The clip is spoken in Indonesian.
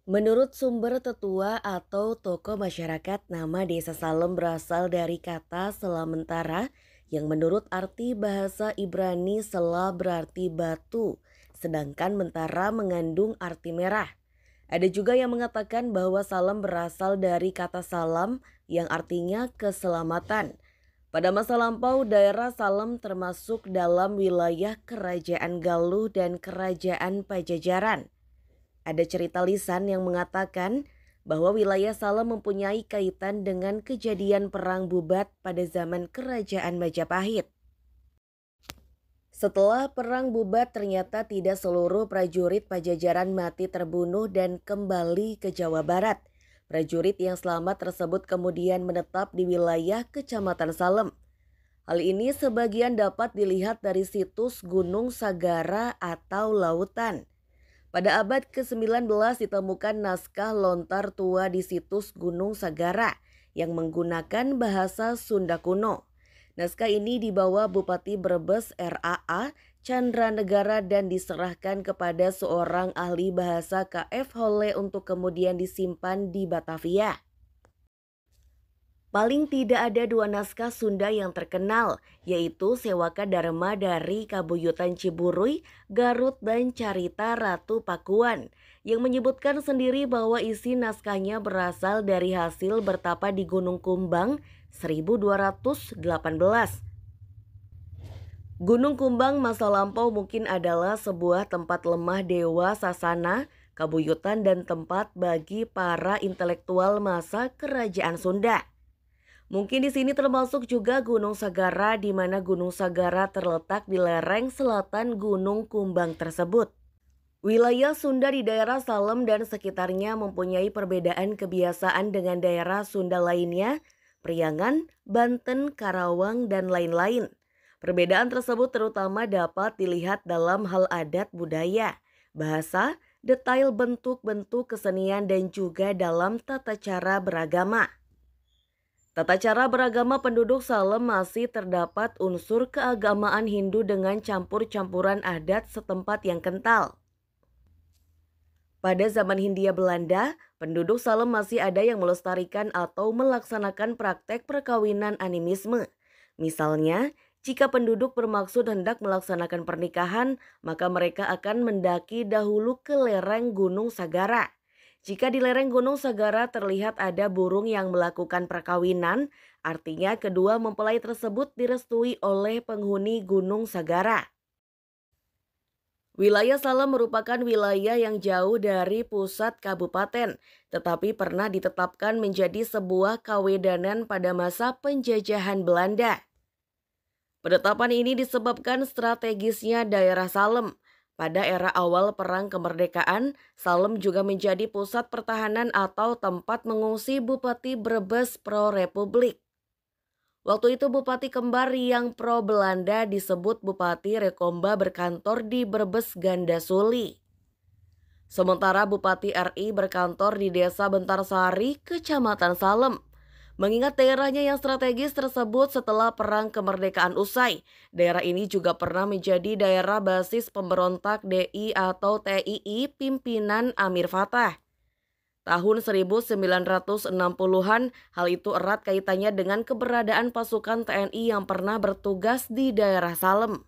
Menurut sumber tetua atau tokoh masyarakat, nama Desa Salem berasal dari kata Selamentara yang menurut arti bahasa Ibrani Sela berarti batu, sedangkan Mentara mengandung arti merah. Ada juga yang mengatakan bahwa Salem berasal dari kata salam yang artinya keselamatan. Pada masa lampau, daerah Salem termasuk dalam wilayah Kerajaan Galuh dan Kerajaan Pajajaran. Ada cerita lisan yang mengatakan bahwa wilayah Salem mempunyai kaitan dengan kejadian Perang Bubat pada zaman Kerajaan Majapahit. Setelah Perang Bubat, ternyata tidak seluruh prajurit Pajajaran mati terbunuh dan kembali ke Jawa Barat. Prajurit yang selamat tersebut kemudian menetap di wilayah Kecamatan Salem. Hal ini sebagian dapat dilihat dari situs Gunung Sagara atau lautan. Pada abad ke-19 ditemukan naskah lontar tua di situs Gunung Sagara yang menggunakan bahasa Sunda kuno. Naskah ini dibawa Bupati Brebes RAA Chandra Negara dan diserahkan kepada seorang ahli bahasa KF Hole untuk kemudian disimpan di Batavia. Paling tidak ada dua naskah Sunda yang terkenal, yaitu Sewaka Dharma dari Kabuyutan Ciburuy, Garut dan Carita Ratu Pakuan, yang menyebutkan sendiri bahwa isi naskahnya berasal dari hasil bertapa di Gunung Kumbang 1218. Gunung Kumbang masa lampau mungkin adalah sebuah tempat lemah dewa Sasana, Kabuyutan dan tempat bagi para intelektual masa Kerajaan Sunda. Mungkin di sini termasuk juga Gunung Sagara, di mana Gunung Sagara terletak di lereng selatan Gunung Kumbang tersebut. Wilayah Sunda di daerah Salem dan sekitarnya mempunyai perbedaan kebiasaan dengan daerah Sunda lainnya, Priangan, Banten, Karawang, dan lain-lain. Perbedaan tersebut terutama dapat dilihat dalam hal adat budaya, bahasa, detail bentuk-bentuk kesenian, dan juga dalam tata cara beragama. Tata cara beragama penduduk Salem masih terdapat unsur keagamaan Hindu dengan campur-campuran adat setempat yang kental. Pada zaman Hindia Belanda, penduduk Salem masih ada yang melestarikan atau melaksanakan praktek perkawinan animisme. Misalnya, jika penduduk bermaksud hendak melaksanakan pernikahan, maka mereka akan mendaki dahulu ke lereng Gunung Sagara. Jika di lereng Gunung Sagara terlihat ada burung yang melakukan perkawinan, artinya kedua mempelai tersebut direstui oleh penghuni Gunung Sagara. Wilayah Salem merupakan wilayah yang jauh dari pusat kabupaten, tetapi pernah ditetapkan menjadi sebuah kawedanan pada masa penjajahan Belanda. Penetapan ini disebabkan strategisnya daerah Salem. Pada era awal Perang Kemerdekaan, Salem juga menjadi pusat pertahanan atau tempat mengungsi Bupati Brebes pro-Republik. Waktu itu Bupati kembar yang pro-Belanda disebut Bupati Rekomba berkantor di Brebes Gandasuli. Sementara Bupati RI berkantor di Desa Bentarsari, Kecamatan Salem. Mengingat daerahnya yang strategis tersebut setelah Perang Kemerdekaan usai, daerah ini juga pernah menjadi daerah basis pemberontak DI atau TII pimpinan Amir Fattah. Tahun 1960-an, hal itu erat kaitannya dengan keberadaan pasukan TNI yang pernah bertugas di daerah Salem.